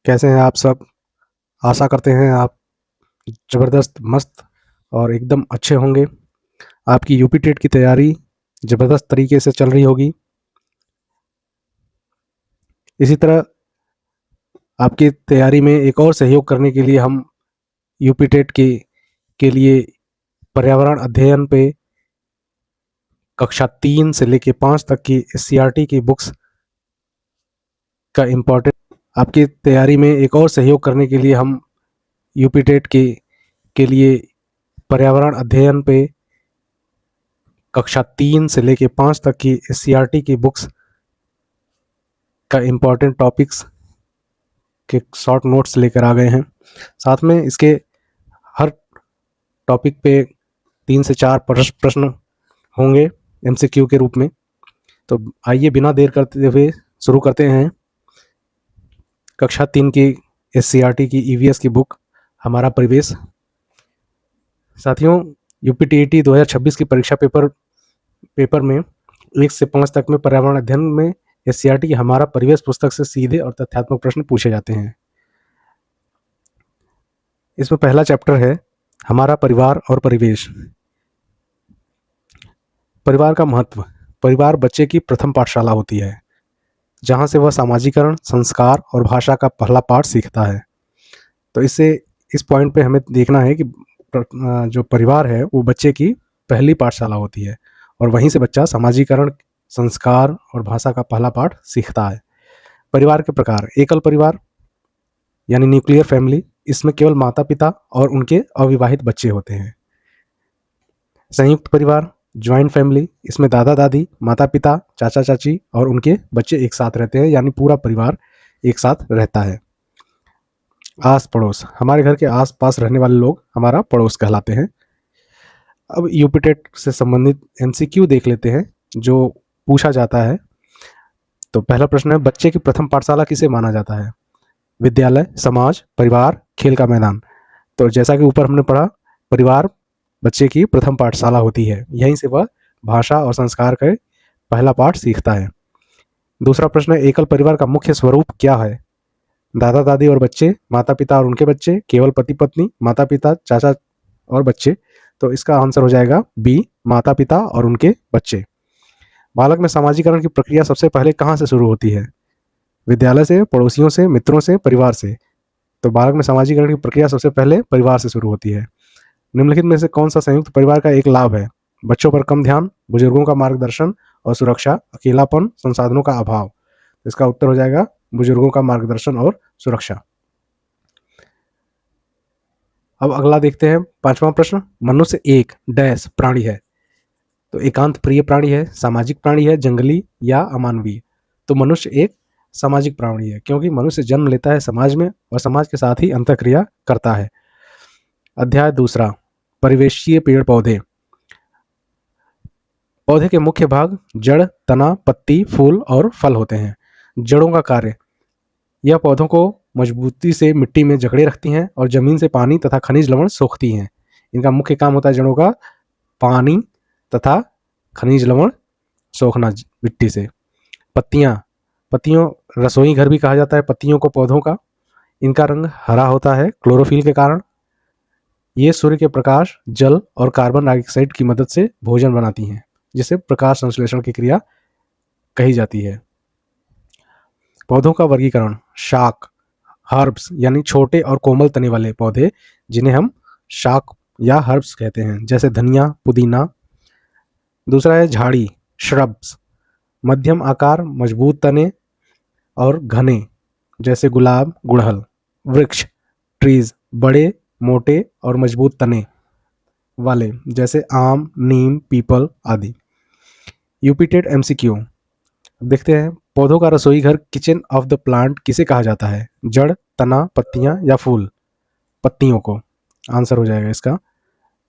कैसे हैं आप सब। आशा करते हैं आप ज़बरदस्त मस्त और एकदम अच्छे होंगे। आपकी यूपी टेट की तैयारी ज़बरदस्त तरीके से चल रही होगी। इसी तरह आपकी तैयारी में एक और सहयोग करने के लिए हम यूपी टेट के लिए पर्यावरण अध्ययन पे कक्षा 3 से लेके 5 तक की एससीईआरटी की बुक्स का इम्पोर्टेंट आपकी तैयारी में एक और सहयोग करने के लिए हम यूपी टेट के लिए पर्यावरण अध्ययन पे कक्षा 3 से लेके 5 तक की एससीईआरटी की बुक्स का इम्पोर्टेंट टॉपिक्स के शॉर्ट नोट्स लेकर आ गए हैं। साथ में इसके हर टॉपिक पे 3 से 4 प्रश्न होंगे एमसीक्यू के रूप में। तो आइए बिना देर करते हुए शुरू करते हैं कक्षा 3 की एससीईआरटी की ईवीएस की बुक हमारा परिवेश। साथियों, यूपीटीईटी 2026 की परीक्षा पेपर में 1 से 5 तक में पर्यावरण अध्ययन में एससीईआरटी की हमारा परिवेश पुस्तक से सीधे और तथ्यात्मक प्रश्न पूछे जाते हैं। इसमें पहला चैप्टर है हमारा परिवार और परिवेश। परिवार का महत्व। परिवार बच्चे की प्रथम पाठशाला होती है, जहाँ से वह सामाजिकरण, संस्कार और भाषा का पहला पाठ सीखता है। तो इस पॉइंट पे हमें देखना है कि जो परिवार है वो बच्चे की पहली पाठशाला होती है और वहीं से बच्चा सामाजिकरण, संस्कार और भाषा का पहला पाठ सीखता है। परिवार के प्रकार। एकल परिवार यानी न्यूक्लियर फैमिली, इसमें केवल माता पिता और उनके अविवाहित बच्चे होते हैं। संयुक्त परिवार ज्वाइंट फैमिली, इसमें दादा दादी, माता पिता, चाचा चाची और उनके बच्चे एक साथ रहते हैं, यानी पूरा परिवार एक साथ रहता है। आस पड़ोस, हमारे घर के आस पास रहने वाले लोग हमारा पड़ोस कहलाते हैं। अब यूपीटेट से संबंधित एमसीक्यू देख लेते हैं जो पूछा जाता है। तो पहला प्रश्न है, बच्चे की प्रथम पाठशाला किसे माना जाता है? विद्यालय, समाज, परिवार, खेल का मैदान। तो जैसा कि ऊपर हमने पढ़ा, परिवार बच्चे की प्रथम पाठशाला होती है, यहीं से वह भाषा और संस्कार का पहला पाठ सीखता है। दूसरा प्रश्न है, एकल परिवार का मुख्य स्वरूप क्या है? दादा दादी और बच्चे, माता पिता और उनके बच्चे, केवल पति पत्नी, माता पिता, चाचा और बच्चे। तो इसका आंसर हो जाएगा बी, माता पिता और उनके बच्चे। बालक में सामाजिकरण की प्रक्रिया सबसे पहले कहाँ से शुरू होती है? विद्यालय से, पड़ोसियों से, मित्रों से, परिवार से। तो बालक में सामाजिकरण की प्रक्रिया सबसे पहले परिवार से शुरू होती है। निम्नलिखित में से कौन सा संयुक्त परिवार का एक लाभ है? बच्चों पर कम ध्यान, बुजुर्गों का मार्गदर्शन और सुरक्षा, अकेलापन, संसाधनों का अभाव। इसका उत्तर हो जाएगा बुजुर्गों का मार्गदर्शन और सुरक्षा। अब अगला देखते हैं, 5वां प्रश्न, मनुष्य एक डैश प्राणी है। तो एकांत प्रिय प्राणी है, सामाजिक प्राणी है, जंगली या अमानवीय। तो मनुष्य एक सामाजिक प्राणी है, क्योंकि मनुष्य जन्म लेता है समाज में और समाज के साथ ही अंतःक्रिया करता है। अध्याय दूसरा, परिवेशीय पेड़ पौधे। पौधे के मुख्य भाग जड़, तना, पत्ती, फूल और फल होते हैं। जड़ों का कार्य, यह पौधों को मजबूती से मिट्टी में जकड़े रखती हैं और जमीन से पानी तथा खनिज लवण सोखती हैं। इनका मुख्य काम होता है जड़ों का पानी तथा खनिज लवण सोखना मिट्टी से। पत्तियों रसोई घर भी कहा जाता है पत्तियों को पौधों का। इनका रंग हरा होता है क्लोरोफिल के कारण। ये सूर्य के प्रकाश, जल और कार्बन डाइऑक्साइड की मदद से भोजन बनाती हैं, जिसे प्रकाश संश्लेषण की क्रिया कही जाती है। पौधों का वर्गीकरण, शाक, हर्ब्स यानी छोटे और कोमल तने वाले पौधे, जिन्हें हम शाक या हर्ब्स कहते हैं, जैसे धनिया, पुदीना। दूसरा है झाड़ी, श्रब्स, मध्यम आकार, मजबूत तने और घने, जैसे गुलाब, गुड़हल। वृक्ष, ट्रीज, बड़े, मोटे और मजबूत तने वाले, जैसे आम, नीम, पीपल आदि। यूपीटेट एमसीक्यू देखते हैं, पौधों का रसोई घर, किचन ऑफ द प्लांट, किसे कहा जाता है? जड़, तना, पत्तियां या फूल? पत्तियों को आंसर हो जाएगा इसका।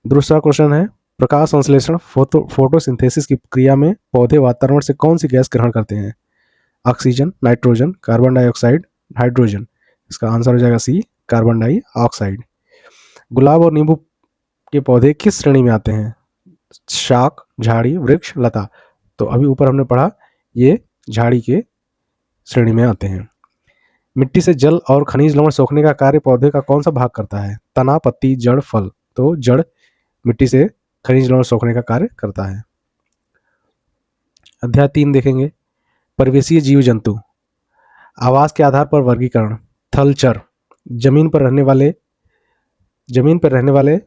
दूसरा क्वेश्चन है, प्रकाश संश्लेषण, फोटोसिंथेसिस की क्रिया में पौधे वातावरण से कौन सी गैस ग्रहण करते हैं? Oxygen, nitrogen, carbon dioxide, hydrogen. इसका आंसर हो जाएगा सी, कार्बन डाइऑक्साइड। गुलाब और नींबू के पौधे किस श्रेणी में आते हैं? शाक, झाड़ी, वृक्ष, लता। तो अभी ऊपर हमने पढ़ा ये झाड़ी के श्रेणी में आते हैं। मिट्टी से जल और खनिज लवण सोखने का कार्य पौधे का कौन सा भाग करता है? तना, पत्ती, जड़, फल। तो जड़ मिट्टी से खनिज लवण सोखने का कार्य करता है। अध्याय 3 देखेंगे, परिवेशीय जीव जंतु। आवास के आधार पर वर्गीकरण। थलचर, जमीन पर रहने वाले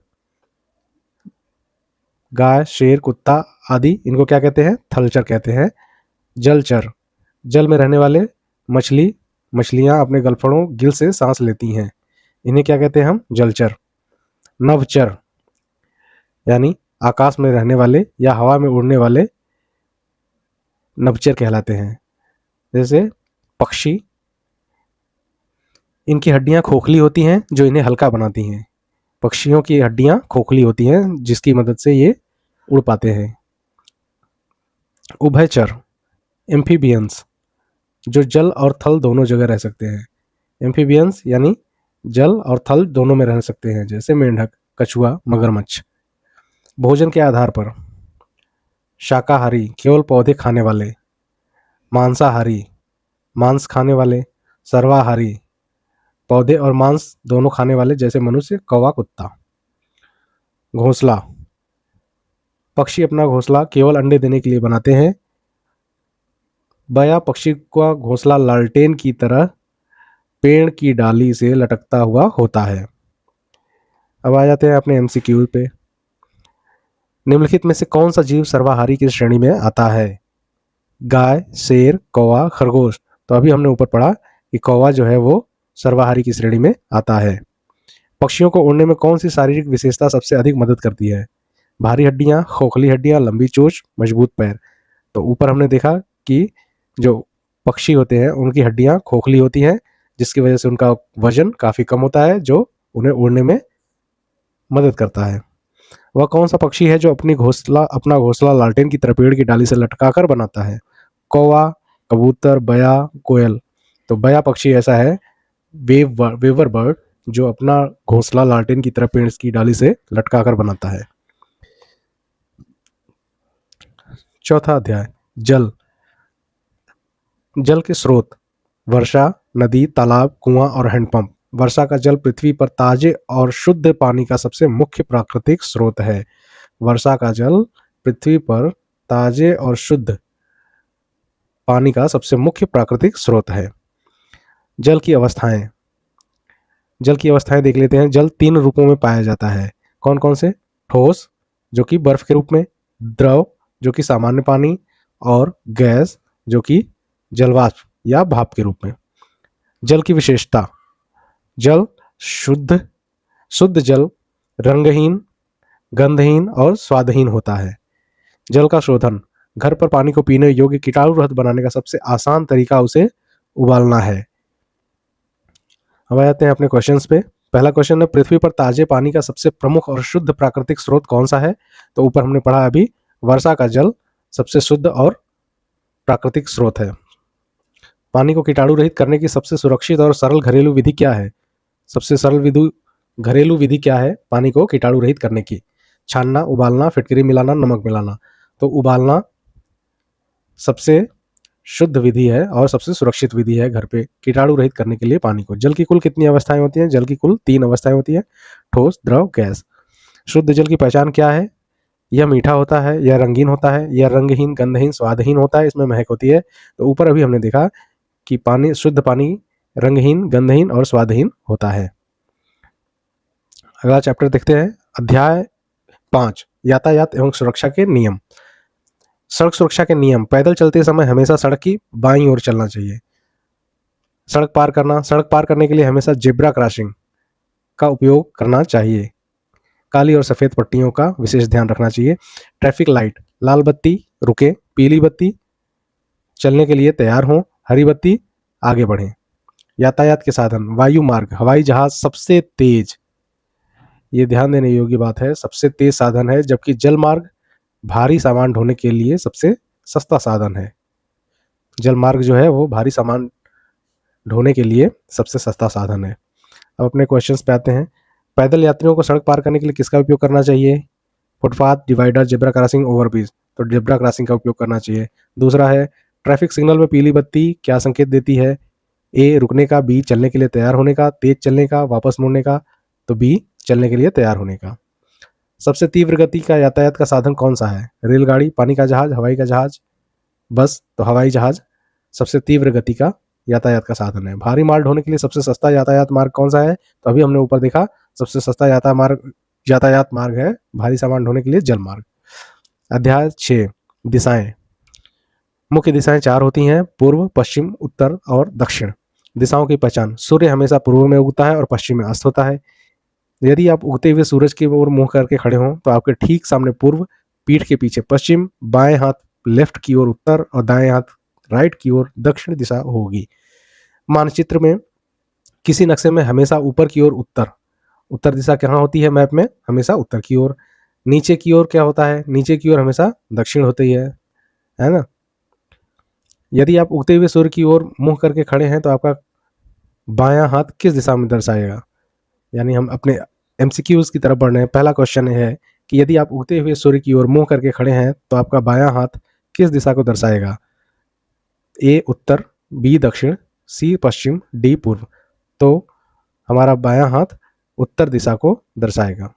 गाय, शेर, कुत्ता आदि, इनको क्या कहते हैं? थलचर कहते हैं। जलचर, जल में रहने वाले मछलियां अपने गलफड़ों गिल से सांस लेती हैं, इन्हें क्या कहते हैं हम? जलचर। नभचर यानी आकाश में रहने वाले या हवा में उड़ने वाले नभचर कहलाते हैं। जैसे पक्षी, इनकी हड्डियां खोखली होती हैं जो इन्हें हल्का बनाती हैं। पक्षियों की हड्डियां खोखली होती हैं जिसकी मदद से ये उड़ पाते हैं। उभयचर, एम्फीबियंस, जो जल और थल दोनों जगह रह सकते हैं। एम्फीबियंस यानी जल और थल दोनों में रह सकते हैं, जैसे मेंढक, कछुआ, मगरमच्छ। भोजन के आधार पर शाकाहारी, केवल पौधे खाने वाले। मांसाहारी, मांस खाने वाले। सर्वाहारी, पौधे और मांस दोनों खाने वाले, जैसे मनुष्य, कौवा, कुत्ता। घोंसला, पक्षी अपना घोंसला केवल अंडे देने के लिए बनाते हैं। बया पक्षी का घोंसला लालटेन की तरह पेड़ की डाली से लटकता हुआ होता है। अब आ जाते हैं अपने एमसीक्यू पे। निम्नलिखित में से कौन सा जीव सर्वाहारी की श्रेणी में आता है? गाय, शेर, कौवा, खरगोश। तो अभी हमने ऊपर पढ़ा कि कौवा जो है वो सर्वाहारी की श्रेणी में आता है। पक्षियों को उड़ने में कौन सी शारीरिक विशेषता सबसे अधिक मदद करती है? भारी हड्डियां, खोखली हड्डियां, लंबी चोंच, मजबूत पैर। तो ऊपर हमने देखा कि जो पक्षी होते हैं उनकी हड्डियां खोखली होती हैं, जिसकी वजह से उनका वजन काफी कम होता है, जो उन्हें उड़ने में मदद करता है। वह कौन सा पक्षी है जो अपना घोंसला लालटेन की तरह पेड़ की डाली से लटकाकर बनाता है? कौवा, कबूतर, बया, कोयल। तो बया पक्षी ऐसा है, वेवर बर्ड, जो अपना घोंसला लालटेन की तरह पेड़ की डाली से लटकाकर बनाता है। चौथा अध्याय, जल। जल के स्रोत। वर्षा, नदी, तालाब, कुआं और हैंडपंप। वर्षा का जल पृथ्वी पर ताजे और शुद्ध पानी का सबसे मुख्य प्राकृतिक स्रोत है। वर्षा का जल पृथ्वी पर ताजे और शुद्ध पानी का सबसे मुख्य प्राकृतिक स्रोत है। जल की अवस्थाएं। जल की अवस्थाएं देख लेते हैं। जल 3 रूपों में पाया जाता है। कौन कौन से? ठोस, जो कि बर्फ के रूप में। द्रव, जो कि सामान्य पानी। और गैस, जो कि जलवाष्प या भाप के रूप में। जल की विशेषता। जल शुद्ध जल रंगहीन, गंधहीन और स्वादहीन होता है। जल का शोधन। घर पर पानी को पीने योग्य कीटाणु रहित बनाने का सबसे आसान तरीका उसे उबालना है। अब आ जाते हैं अपने क्वेश्चंस पे। पहला क्वेश्चन है, पृथ्वी पर ताजे पानी का सबसे प्रमुख और शुद्ध प्राकृतिक स्रोत कौन सा है? तो ऊपर हमने पढ़ा अभी, वर्षा का जल सबसे शुद्ध और प्राकृतिक स्रोत है। पानी को कीटाणु रहित करने की सबसे सुरक्षित और सरल घरेलू विधि क्या है? सबसे सरल घरेलू विधि क्या है पानी को कीटाणु रहित करने की? छानना, उबालना, फिटकरी मिलाना, नमक मिलाना। तो उबालना सबसे शुद्ध विधि है और सबसे सुरक्षित विधि है घर पे कीटाणु रहित करने के लिए पानी को। जल की कुल कितनी अवस्थाएं होती हैं? जल की कुल 3 अवस्थाएं होती हैं, ठोस, द्रव, गैस। शुद्ध जल की पहचान क्या है? यह मीठा होता है, यह रंगीन होता है, यह रंगहीन, गंधहीन, स्वादहीन होता है, इसमें महक होती है। तो ऊपर अभी हमने देखा कि शुद्ध पानी रंगहीन, गंधहीन और स्वादहीन होता है। अगला चैप्टर देखते हैं, अध्याय 5, यातायात एवं सुरक्षा के नियम। सड़क सुरक्षा के नियम। पैदल चलते समय हमेशा सड़क की बाईं ओर चलना चाहिए। सड़क पार करने के लिए हमेशा जेब्रा क्रॉसिंग का उपयोग करना चाहिए। काली और सफेद पट्टियों का विशेष ध्यान रखना चाहिए। ट्रैफिक लाइट, लाल बत्ती रुके, पीली बत्ती चलने के लिए तैयार हों, हरी बत्ती आगे बढ़ें। यातायात के साधन। वायु मार्ग, हवाई जहाज सबसे तेज, ये ध्यान देने योग्य बात है, सबसे तेज साधन है, जबकि जल मार्ग भारी सामान ढोने के लिए सबसे सस्ता साधन है। जल मार्ग जो है वो भारी सामान ढोने के लिए सबसे सस्ता साधन है। अब अपने क्वेश्चंस पे आते हैं। पैदल यात्रियों को सड़क पार करने के लिए किसका उपयोग करना चाहिए? Footpath, divider, zebra crossing, overbridge. तो जेब्रा क्रॉसिंग का उपयोग करना चाहिए। दूसरा है, ट्रैफिक सिग्नल में पीली बत्ती क्या संकेत देती है? ए रुकने का, बी चलने के लिए तैयार होने का, तेज चलने का, वापस मुड़ने का, तो बी चलने के लिए तैयार होने का। सबसे तीव्र गति का यातायात का साधन कौन सा है? रेलगाड़ी, पानी का जहाज, हवाई का जहाज, बस, तो हवाई जहाज सबसे तीव्र गति का यातायात का साधन है। भारी माल ढोने के लिए सबसे सस्ता यातायात मार्ग कौन सा है? तो अभी हमने ऊपर देखा सबसे सस्ता यातायात मार्ग है भारी सामान ढोने के लिए जल मार्ग। अध्याय 6 दिशाएं। मुख्य दिशाएं 4 होती हैं, पूर्व, पश्चिम, उत्तर और दक्षिण। दिशाओं की पहचान। सूर्य हमेशा पूर्व में उगता है और पश्चिम में अस्त होता है। यदि आप उगते हुए सूरज की ओर मुंह करके खड़े हों तो आपके ठीक सामने पूर्व, पीठ के पीछे पश्चिम, बाएं हाथ लेफ्ट की ओर उत्तर और दाएं हाथ राइट की ओर दक्षिण दिशा होगी। मानचित्र में किसी नक्शे में हमेशा ऊपर की ओर उत्तर दिशा कहाँ होती है? मैप में हमेशा उत्तर की ओर। नीचे की ओर क्या होता है? नीचे की ओर हमेशा दक्षिण होती है ना। यदि आप उगते हुए सूर्य की ओर मुंह करके खड़े हैं तो आपका बायां हाथ किस दिशा में दर्शाएगा? यानी हम अपने एमसीक्यूज की तरफ बढ़ रहे हैं। पहला क्वेश्चन है कि यदि आप उगते हुए सूर्य की ओर मुंह करके खड़े हैं तो आपका बायां हाथ किस दिशा को दर्शाएगा? ए उत्तर, बी दक्षिण, सी पश्चिम, डी पूर्व। तो हमारा बायां हाथ उत्तर दिशा को दर्शाएगा।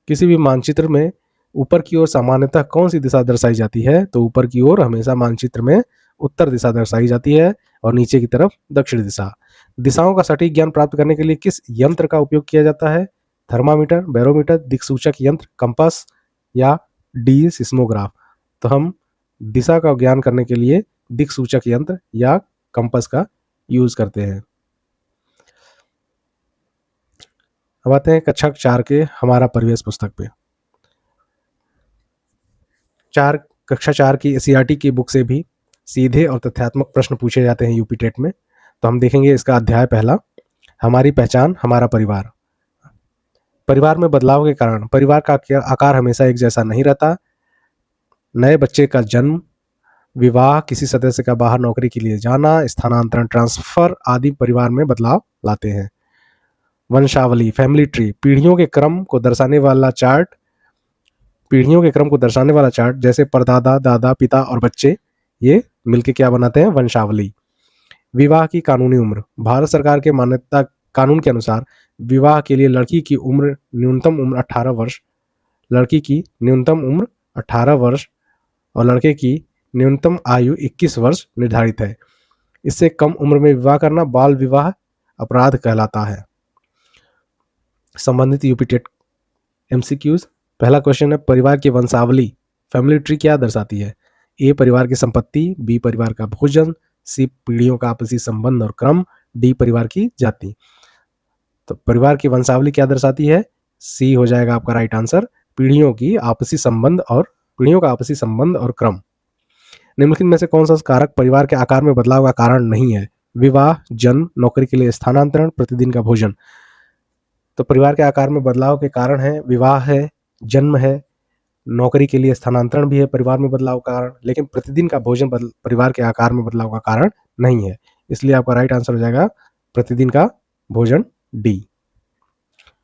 किसी भी मानचित्र में ऊपर की ओर सामान्यतः कौन सी दिशा दर्शाई जाती है? तो ऊपर की ओर हमेशा मानचित्र में उत्तर दिशा दर्शाई जाती है और नीचे की तरफ दक्षिण दिशा। दिशाओं का सटीक ज्ञान प्राप्त करने के लिए किस यंत्र का उपयोग किया जाता है? थर्मामीटर, बैरोमीटर, दिक्सूचक यंत्र, कंपास या डी सिस्मोग्राफ। तो हम दिशा का ज्ञान करने के लिए दिक्सूचक यंत्र या कंपास का यूज करते हैं। अब आते हैं कक्षा 4 के हमारा परिवेश पुस्तक पे। कक्षा 4 की सीईआरटी की बुक से भी सीधे और तथ्यात्मक प्रश्न पूछे जाते हैं यूपी टेट में। तो हम देखेंगे इसका अध्याय पहला, हमारी पहचान, हमारा परिवार। परिवार में बदलाव के कारण परिवार का आकार हमेशा एक जैसा नहीं रहता। नए बच्चे का जन्म, विवाह, किसी सदस्य का बाहर नौकरी के लिए जाना, स्थानांतरण, ट्रांसफर आदि परिवार में बदलाव लाते हैं। वंशावली, फैमिली ट्री, पीढ़ियों के क्रम को दर्शाने वाला चार्ट जैसे परदादा, दादा, पिता और बच्चे, ये मिलके क्या बनाते हैं? वंशावली। विवाह की कानूनी उम्र। भारत सरकार के मान्यता कानून के अनुसार विवाह के लिए लड़की की न्यूनतम उम्र 18 वर्ष, लड़की की न्यूनतम उम्र 18 वर्ष और लड़के की न्यूनतम आयु 21 वर्ष निर्धारित है। इससे कम उम्र में विवाह करना बाल विवाह अपराध कहलाता है। संबंधित यूपी टेट एमसीक्यूज। पहला क्वेश्चन है, परिवार की वंशावली फैमिली ट्री क्या दर्शाती है? ए परिवार की संपत्ति, बी परिवार का भोजन, सी पीढ़ियों का आपसी संबंध और क्रम, डी परिवार की जाति। तो परिवार की वंशावली क्या दर्शाती है? सी हो जाएगा आपका राइट आंसर, पीढ़ियों का आपसी संबंध और क्रम। निम्नलिखित में से कौन सा कारक परिवार के आकार में बदलाव का कारण नहीं है? विवाह, जन्म, नौकरी के लिए स्थानांतरण, प्रतिदिन का भोजन। तो परिवार के आकार में बदलाव के कारण है विवाह है, जन्म है, नौकरी के लिए स्थानांतरण भी है परिवार में बदलाव का कारण, लेकिन प्रतिदिन का भोजन परिवार के आकार में बदलाव का कारण नहीं है। इसलिए आपका राइट आंसर हो जाएगा प्रतिदिन का भोजन, डी।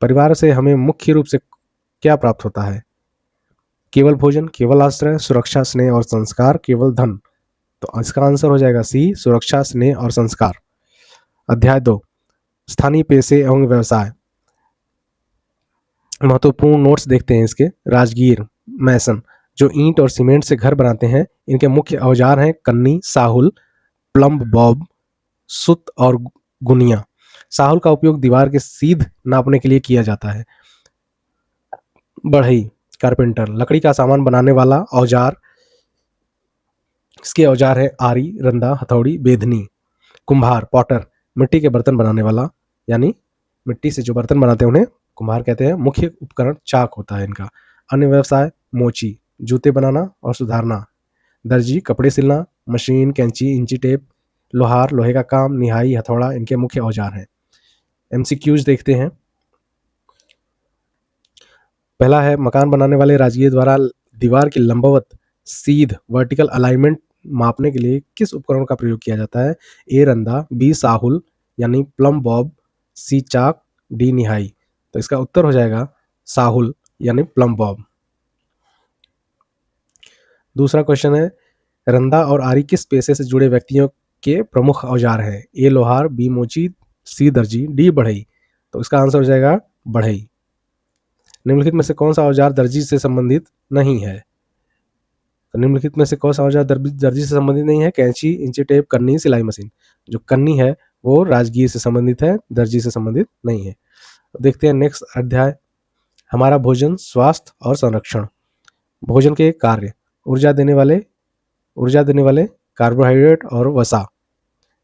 परिवार से हमें मुख्य रूप से क्या प्राप्त होता है? केवल भोजन, केवल आश्रय, सुरक्षा, स्नेह और संस्कार, केवल धन। तो इसका आंसर हो जाएगा सी, सुरक्षा, स्नेह और संस्कार। अध्याय 2 स्थानीय पेशे एवं व्यवसाय। महत्वपूर्ण नोट्स देखते हैं इसके। राजगीर मैसन जो ईंट और सीमेंट से घर बनाते हैं, इनके मुख्य औजार हैं कन्नी, साहुल, प्लम्ब बॉब, सुत और गुनिया। साहुल का उपयोग दीवार के सीध नापने के लिए किया जाता है। बढ़ई कारपेंटर लकड़ी का सामान बनाने वाला औजार, इसके औजार है आरी, रंदा, हथौड़ी, बेधनी। कुम्हार पॉटर मिट्टी के बर्तन बनाने वाला, यानी मिट्टी से जो बर्तन बनाते हैं उन्हें कुम्हार कहते हैं। मुख्य उपकरण चाक होता है इनका। अन्य व्यवसाय मोची जूते बनाना और सुधारना, दर्जी कपड़े सिलना, मशीन, कैंची, इंची टेप, लोहार लोहे का काम, निहाई, हथौड़ा इनके मुख्य औजार हैं। एमसीक्यूज देखते हैं। पहला है, मकान बनाने वाले राजगीर द्वारा दीवार की लंबवत सीध वर्टिकल अलाइनमेंट मापने के लिए किस उपकरण का प्रयोग किया जाता है? ए रंदा, बी साहुल यानी प्लम बॉब, सी चाक, डी निहाई। तो इसका उत्तर हो जाएगा साहुल यानी प्लम बॉब। दूसरा क्वेश्चन है, रंदा और आरी किस पेशे से जुड़े व्यक्तियों के प्रमुख औजार हैं? ए लोहार, बी मोची, सी दर्जी, डी बढ़ई। तो इसका आंसर हो जाएगा बढ़ई। निम्नलिखित में से कौन सा औजार दर्जी से संबंधित नहीं है? तो निम्नलिखित में से कौन सा औजार दर्जी से संबंधित नहीं है? कैंची, इंची टेप, कन्नी, सिलाई मशीन। जो कन्नी है वो राजगीर से संबंधित है, दर्जी से संबंधित नहीं है। तो देखते हैं नेक्स्ट अध्याय, हमारा भोजन, स्वास्थ्य और संरक्षण। भोजन के कार्य, ऊर्जा देने वाले कार्बोहाइड्रेट और वसा।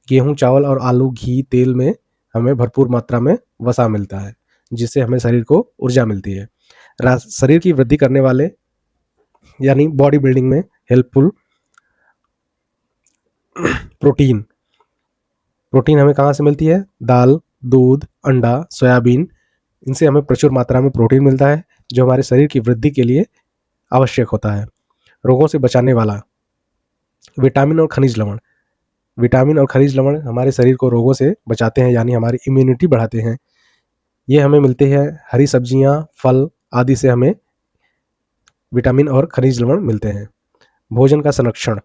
गेहूं, चावल और आलू, घी, तेल में हमें भरपूर मात्रा में वसा मिलता है, जिससे हमें शरीर को ऊर्जा मिलती है। शरीर की वृद्धि करने वाले यानी बॉडी बिल्डिंग में हेल्पफुल प्रोटीन हमें कहाँ से मिलती है? दाल, दूध, अंडा, सोयाबीन, इनसे हमें प्रचुर मात्रा में प्रोटीन मिलता है, जो हमारे शरीर की वृद्धि के लिए आवश्यक होता है। रोगों से बचाने वाला विटामिन और खनिज लवण हमारे शरीर को रोगों से बचाते हैं, यानी हमारी इम्यूनिटी बढ़ाते हैं। ये हमें मिलते हैं हरी सब्जियां, फल आदि से हमें विटामिन और खनिज लवण मिलते हैं। भोजन का संरक्षण,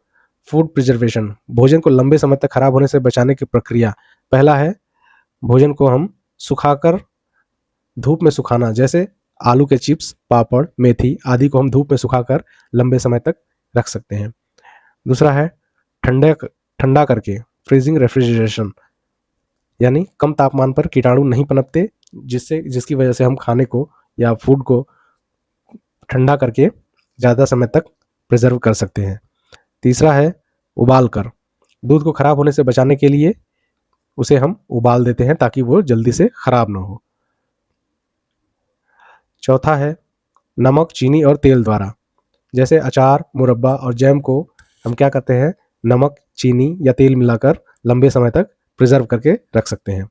फूड प्रिजर्वेशन, भोजन को लंबे समय तक खराब होने से बचाने की प्रक्रिया। पहला है भोजन को हम सुखाकर धूप में सुखाना, जैसे आलू के चिप्स, पापड़, मेथी आदि को हम धूप में सुखाकर लंबे समय तक रख सकते हैं। दूसरा है ठंडा करके, फ्रीजिंग रेफ्रिजरेशन, यानी कम तापमान पर कीटाणु नहीं पनपते, जिसकी वजह से हम खाने को या फूड को ठंडा करके ज़्यादा समय तक प्रिजर्व कर सकते हैं। तीसरा है उबाल कर, दूध को खराब होने से बचाने के लिए उसे हम उबाल देते हैं ताकि वो जल्दी से खराब ना हो। चौथा है नमक, चीनी और तेल द्वारा, जैसे अचार, मुरब्बा और जैम को हम क्या करते हैं? नमक, चीनी या तेल मिलाकर लंबे समय तक प्रिजर्व करके रख सकते हैं।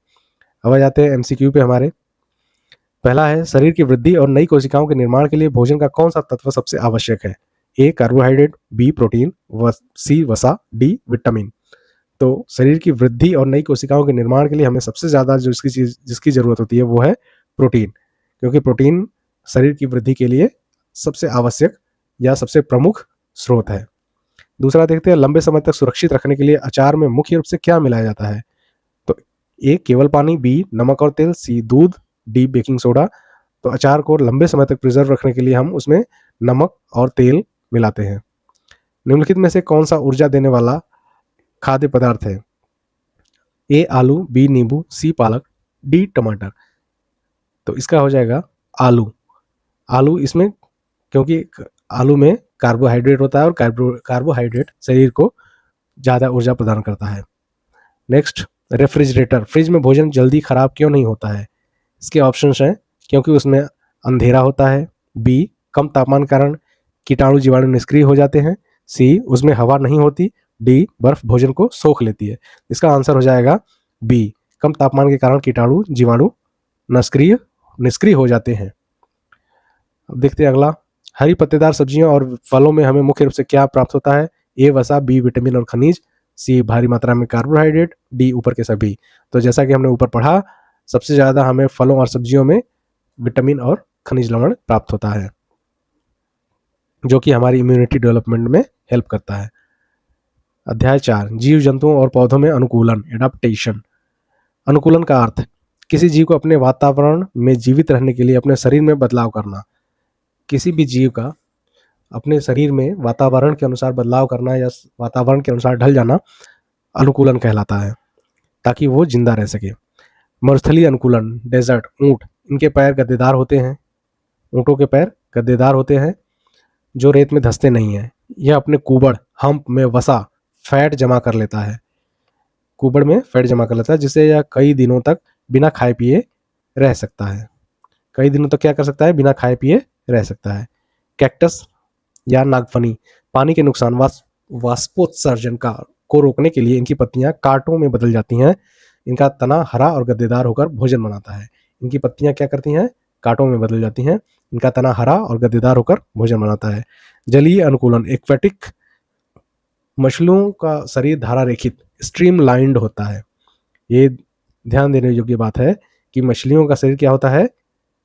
अब आ जाते हैं एमसीक्यू पे हमारे। पहला है शरीर की वृद्धि और नई कोशिकाओं के निर्माण के लिए भोजन का कौन सा तत्व सबसे आवश्यक है? ए कार्बोहाइड्रेट, बी प्रोटीन, सी वसा, डी विटामिन। तो शरीर की वृद्धि और नई कोशिकाओं के निर्माण के लिए हमें सबसे ज़्यादा जिसकी ज़रूरत होती है वो है प्रोटीन, क्योंकि प्रोटीन शरीर की वृद्धि के लिए सबसे आवश्यक या सबसे प्रमुख स्रोत है। दूसरा देखते हैं, लंबे समय तक सुरक्षित रखने के लिए अचार में मुख्य रूप से क्या मिलाया जाता है? तो ए केवल पानी, बी नमक और तेल, सी दूध, डी बेकिंग सोडा। तो अचार को लंबे समय तक प्रिजर्व रखने के लिए हम उसमें नमक और तेल मिलाते हैं। निम्नलिखित में से कौन सा ऊर्जा देने वाला खाद्य पदार्थ है? ए आलू, बी नींबू, सी पालक, डी टमाटर। तो इसका हो जाएगा आलू इसमें, क्योंकि आलू में कार्बोहाइड्रेट होता है और कार्बोहाइड्रेट शरीर को ज़्यादा ऊर्जा प्रदान करता है। नेक्स्ट रेफ्रिजरेटर, फ्रिज में भोजन जल्दी खराब क्यों नहीं होता है? इसके ऑप्शंस हैं, क्योंकि उसमें अंधेरा होता है, बी कम तापमान के कारण कीटाणु जीवाणु निष्क्रिय हो जाते हैं, सी उसमें हवा नहीं होती, डी बर्फ भोजन को सोख लेती है। इसका आंसर हो जाएगा बी, कम तापमान के कारण कीटाणु जीवाणु निष्क्रिय हो जाते हैं। अब देखते हैं अगला, हरी पत्तेदार सब्जियों और फलों में हमें मुख्य रूप से क्या प्राप्त होता है? ए वसा, बी विटामिन और खनिज, सी भारी मात्रा में कार्बोहाइड्रेट, डी ऊपर के सभी। तो जैसा कि हमने ऊपर पढ़ा, सबसे ज़्यादा हमें फलों और सब्जियों में विटामिन और खनिज लवण प्राप्त होता है, जो कि हमारी इम्यूनिटी डेवलपमेंट में हेल्प करता है। अध्याय 4, जीव जंतुओं और पौधों में अनुकूलन, एडाप्टेशन। अनुकूलन का अर्थ, किसी जीव को अपने वातावरण में जीवित रहने के लिए अपने शरीर में बदलाव करना। किसी भी जीव का अपने शरीर में वातावरण के अनुसार बदलाव करना या वातावरण के अनुसार ढल जाना अनुकूलन कहलाता है, ताकि वो जिंदा रह सके। मरुस्थलीय अनुकूलन, डेजर्ट, ऊंट, इनके पैर गद्देदार होते हैं, ऊंटों के पैर गद्देदार होते हैं जो रेत में धंसते नहीं हैं। यह अपने कुबड़ हम्प में वसा फैट जमा कर लेता है, कुबड़ में फैट जमा कर लेता है, जिससे यह कई दिनों तक बिना खाए पिए रह सकता है। कई दिनों तक क्या कर सकता है? बिना खाए पिए रह सकता है। कैक्टस या नागफनी, पानी के नुकसान वाष्पोत्सर्जन को रोकने के लिए इनकी पत्तियां कांटों में बदल जाती हैं। इनका तना हरा और गद्देदार होकर भोजन बनाता है। इनकी पत्तियां क्या करती हैं? कांटों में बदल जाती हैं। इनका तना हरा और गद्देदार होकर भोजन बनाता है। जलीय अनुकूलन, एक्वेटिक मछलियों का शरीर धारा रेखित स्ट्रीमलाइंड होता है। ये ध्यान देने योग्य बात है कि मछलियों का शरीर क्या होता है?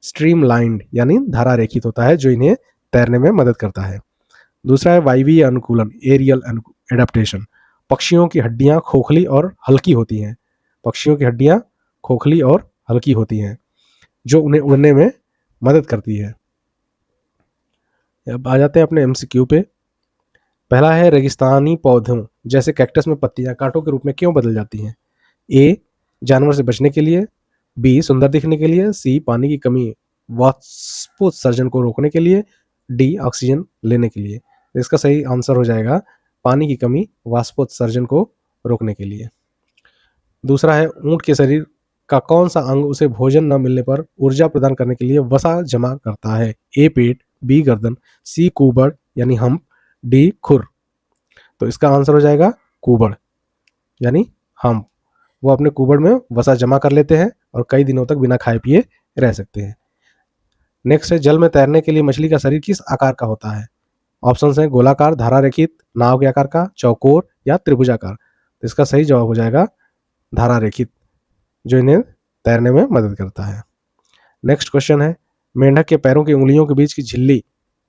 स्ट्रीमलाइंड यानी धारा रेखित होता है, जो इन्हें तैरने में मदद करता है। दूसरा है वायवीय अनुकूलन, एरियल एडेप्टेशन। पक्षियों की हड्डियां खोखली और हल्की होती हैं। पक्षियों की हड्डियां खोखली और हल्की होती हैं जो उन्हें उड़ने में मदद करती है। अब आ जाते हैं अपने एमसीक्यू पे। पहला है, रेगिस्तानी पौधों जैसे कैक्टस में पत्तियां कांटों के रूप में क्यों बदल जाती हैं? ए, जानवर से बचने के लिए, बी, सुंदर दिखने के लिए, सी, पानी की कमी वाष्पोत्सर्जन को रोकने के लिए, डी, ऑक्सीजन लेने के लिए। इसका सही आंसर हो जाएगा पानी की कमी वाष्पोत्सर्जन को रोकने के लिए। दूसरा है, ऊंट के शरीर का कौन सा अंग उसे भोजन न मिलने पर ऊर्जा प्रदान करने के लिए वसा जमा करता है? ए, पेट, बी, गर्दन, सी, कुबड़ यानी हम्प, डी, खुर। तो इसका आंसर हो जाएगा कुबड़ यानी हम्प। वो अपने कुबड़ में वसा जमा कर लेते हैं और कई दिनों तक बिना खाए पिए रह सकते हैं। नेक्स्ट है, जल में तैरने के लिए मछली का शरीर किस आकार का होता है? ऑप्शंस हैं गोलाकार, धारा रेखित, नाव के आकार का, चौकोर या त्रिभुजाकार। तो इसका सही जवाब हो जाएगा धारा रेखित, जो इन्हें तैरने में मदद करता है। नेक्स्ट क्वेश्चन है, मेंढक के पैरों की उंगलियों के बीच की झिल्ली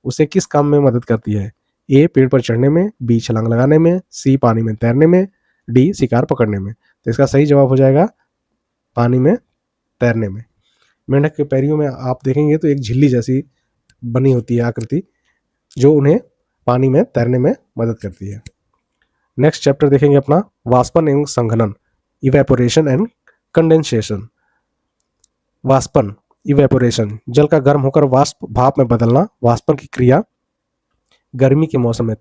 उसे किस काम में मदद करती है? ए, पेड़ पर चढ़ने में, बी, छलांग लगाने में, सी, पानी में तैरने में, डी, शिकार पकड़ने में। तो इसका सही जवाब हो जाएगा पानी में तैरने में। मेंढक के पैरों में आप देखेंगे तो एक झिल्ली जैसी बनी होती है आकृति, जो उन्हें पानी में तैरने में मदद करती है। नेक्स्ट चैप्टर देखेंगे अपना, वाष्पन एवं संघनन, इवेपोरेशन एंड कंडेंसेशन। वाष्पन, इवेपोरेशन, जल का गर्म होकर वाष्प भाप में बदलना। वाष्पन की क्रिया गर्मी के मौसम में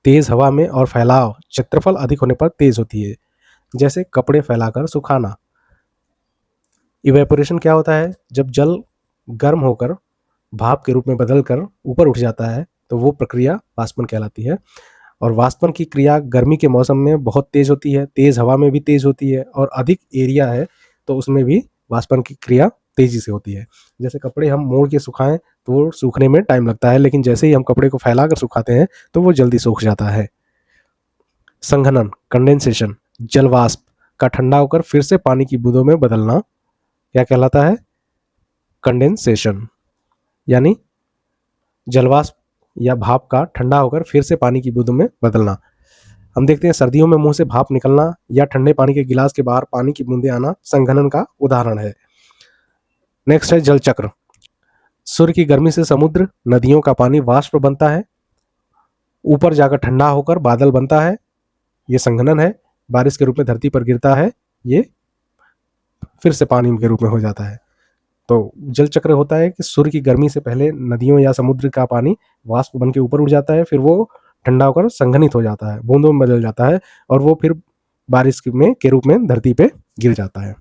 तेज हवा में और फैलाव क्षेत्रफल अधिक होने पर तेज होती है, जैसे कपड़े फैलाकर सुखाना। इवेपोरेशन क्या होता है? जब जल गर्म होकर भाप के रूप में बदलकर ऊपर उठ जाता है तो वो प्रक्रिया वाष्पन कहलाती है। और वाष्पन की क्रिया गर्मी के मौसम में बहुत तेज होती है, तेज हवा में भी तेज होती है, और अधिक एरिया है तो उसमें भी वाष्पन की क्रिया तेजी से होती है। जैसे कपड़े हम मोड़ के सुखाएं तो वो सूखने में टाइम लगता है, लेकिन जैसे ही हम कपड़े को फैलाकर सुखाते हैं तो वो जल्दी सूख जाता है। संघनन, कंडेंसेशन, जल वाष्प का ठंडा होकर फिर से पानी की बूंदों में बदलना क्या कहलाता है? कंडेंसेशन, यानी जलवाष्प या भाप का ठंडा होकर फिर से पानी की बूंदों में बदलना। हम देखते हैं सर्दियों में मुंह से भाप निकलना या ठंडे पानी के गिलास के बाहर पानी की बूंदें आना संघनन का उदाहरण है। नेक्स्ट है, जल चक्र। सूर्य की गर्मी से समुद्र, नदियों का पानी वाष्प बनता है, ऊपर जाकर ठंडा होकर बादल बनता है, ये संघनन है। बारिश के रूप में धरती पर गिरता है, ये फिर से पानी के रूप में हो जाता है। तो जल चक्र होता है कि सूर्य की गर्मी से पहले नदियों या समुद्र का पानी वाष्प बन के ऊपर उड़ जाता है, फिर वो ठंडा होकर संघनित हो जाता है, बूंदों में बदल जाता है, और वो फिर बारिश में के रूप में धरती पे गिर जाता है।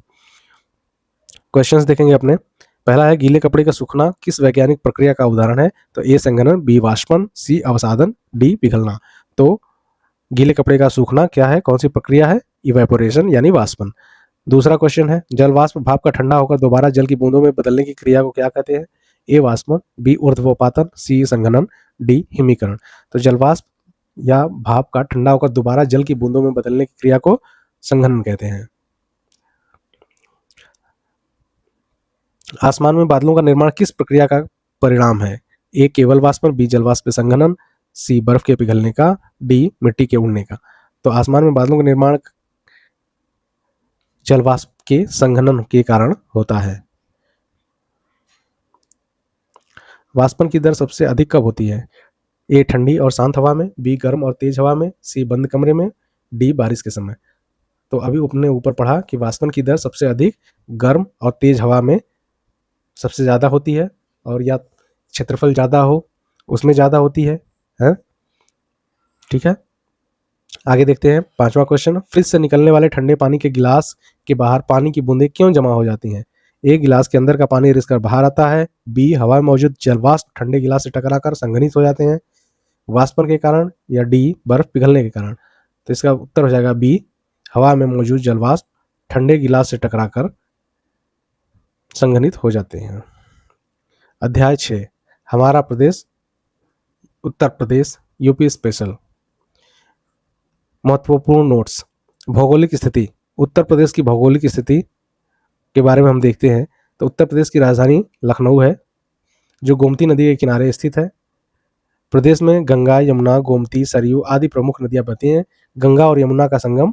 क्वेश्चंस देखेंगे अपने। पहला है, गीले कपड़े का सूखना किस वैज्ञानिक प्रक्रिया का उदाहरण है? तो ए, संघनन, बी, वाष्पन, सी, अवसादन, डी, पिघलना। तो गीले कपड़े का सूखना क्या है, कौन सी प्रक्रिया है? इवेपोरेशन यानी वाष्पन। दूसरा क्वेश्चन है, जल वाष्प भाप का ठंडा होकर दोबारा जल की बूंदों में बदलने की क्रिया को क्या कहते हैं? ए, वाष्पन, बी, ऊर्ध्वपातन, सी, संघनन, डी, हिमीकरण। तो जल वाष्प या भाप का ठंडा होकर दोबारा जल की बूंदों में बदलने की क्रिया को संघनन कहते हैं। आसमान में बादलों का निर्माण किस प्रक्रिया का परिणाम है? ए, केवल वाष्पन, बी, जल वाष्प संघनन, सी, बर्फ के पिघलने का, डी, मिट्टी के उड़ने का। तो आसमान में बादलों का निर्माण जल वाष्प के संघनन के कारण होता है। वाष्पन की दर सबसे अधिक कब होती है? ए, ठंडी और शांत हवा में, बी, गर्म और तेज हवा में, सी, बंद कमरे में, डी, बारिश के समय। तो अभी अपने ऊपर पढ़ा कि वाष्पन की दर सबसे अधिक गर्म और तेज हवा में सबसे ज़्यादा होती है, और या क्षेत्रफल ज़्यादा हो उसमें ज़्यादा होती है। ठीक है, आगे देखते हैं। पांचवा क्वेश्चन, फ्रिज से निकलने वाले ठंडे पानी के गिलास के बाहर पानी की बूंदें क्यों जमा हो जाती हैं? ए, गिलास के अंदर का पानी रिसकर बाहर आता है, बी, हवा में मौजूद जलवाष्प ठंडे गिलास से टकराकर संघनित हो जाते हैं वाष्पन के कारण, या डी, बर्फ पिघलने के कारण। तो इसका उत्तर हो जाएगा बी, हवा में मौजूद जलवाष्प ठंडे गिलास से टकराकर संघनित हो जाते हैं। अध्याय 6, हमारा प्रदेश उत्तर प्रदेश, यूपी स्पेशल। महत्वपूर्ण नोट्स। भौगोलिक स्थिति, उत्तर प्रदेश की भौगोलिक स्थिति के बारे में हम देखते हैं। तो उत्तर प्रदेश की राजधानी लखनऊ है, जो गोमती नदी के किनारे स्थित है। प्रदेश में गंगा, यमुना, गोमती, सरयू आदि प्रमुख नदियां बहती हैं। गंगा और यमुना का संगम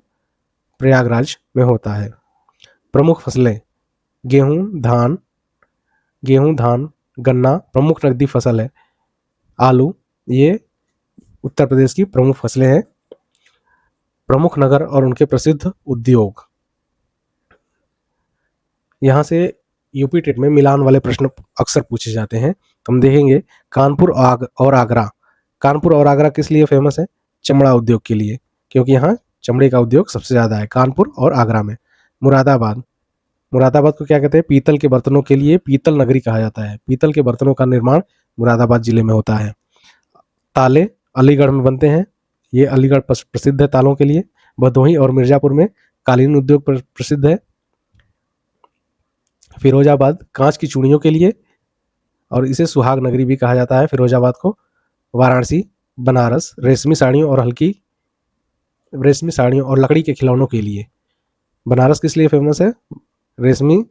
प्रयागराज में होता है। प्रमुख फसलें गेहूं, धान, गन्ना प्रमुख नकदी फसल है। आलू, ये उत्तर प्रदेश की प्रमुख फसलें हैं। प्रमुख नगर और उनके प्रसिद्ध उद्योग। यहाँ से यूपी टेट में मिलान वाले प्रश्न अक्सर पूछे जाते हैं। तो हम देखेंगे कानपुर और आगरा। कानपुर और आगरा किस लिए फेमस है? चमड़ा उद्योग के लिए, क्योंकि यहाँ चमड़े का उद्योग सबसे ज़्यादा है कानपुर और आगरा में। मुरादाबाद, मुरादाबाद को क्या कहते हैं? पीतल के बर्तनों के लिए पीतल नगरी कहा जाता है। पीतल के बर्तनों का निर्माण मुरादाबाद जिले में होता है। ताले अलीगढ़ में बनते हैं। ये अलीगढ़ प्रसिद्ध है तालों के लिए। भदोही और मिर्जापुर में कालीन उद्योग प्रसिद्ध है। फिरोजाबाद कांच की चूड़ियों के लिए, और इसे सुहाग नगरी भी कहा जाता है फिरोजाबाद को। वाराणसी, बनारस रेशमी साड़ियों और लकड़ी के खिलौनों के लिए। बनारस किस लिए फेमस है? रेशमी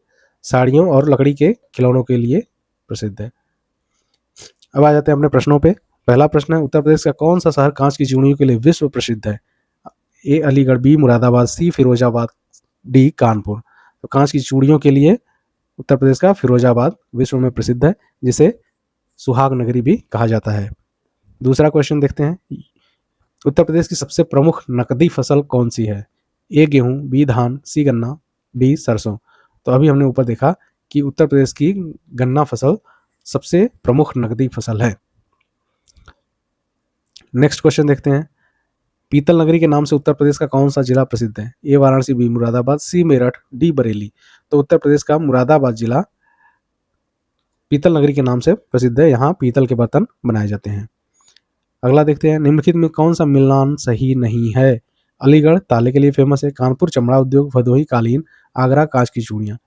साड़ियों और लकड़ी के खिलौनों के लिए प्रसिद्ध है। अब आ जाते हैं अपने प्रश्नों पे। पहला प्रश्न है, उत्तर प्रदेश का कौन सा शहर कांच की चूड़ियों के लिए विश्व प्रसिद्ध है? ए अलीगढ़, बी मुरादाबाद, सी फिरोजाबाद, डी कानपुर। तो कांच की चूड़ियों के लिए उत्तर प्रदेश का फिरोजाबाद विश्व में प्रसिद्ध है, जिसे सुहाग नगरी भी कहा जाता है। दूसरा क्वेश्चन देखते हैं, उत्तर प्रदेश की सबसे प्रमुख नकदी फसल कौन सी है? ए गेहूं, बी धान, सी गन्ना, डी सरसों। तो अभी हमने ऊपर देखा कि उत्तर प्रदेश की गन्ना फसल सबसे प्रमुख नकदी फसल है। नेक्स्ट क्वेश्चन देखते हैं, पीतल नगरी के नाम से उत्तर प्रदेश का कौन सा जिला प्रसिद्ध है? ए वाराणसी, बी मुरादाबाद, सी मेरठ, डी बरेली। तो उत्तर प्रदेश का मुरादाबाद जिला पीतल नगरी के नाम से प्रसिद्ध है। यहाँ पीतल के बर्तन बनाए जाते हैं। अगला देखते हैं, निम्नलिखित में कौन सा मिलान सही नहीं है? अलीगढ़ ताले के लिए फेमस है, कानपुर चमड़ा उद्योग, भदोही कालीन, आगरा कांच की चूड़ियाँ।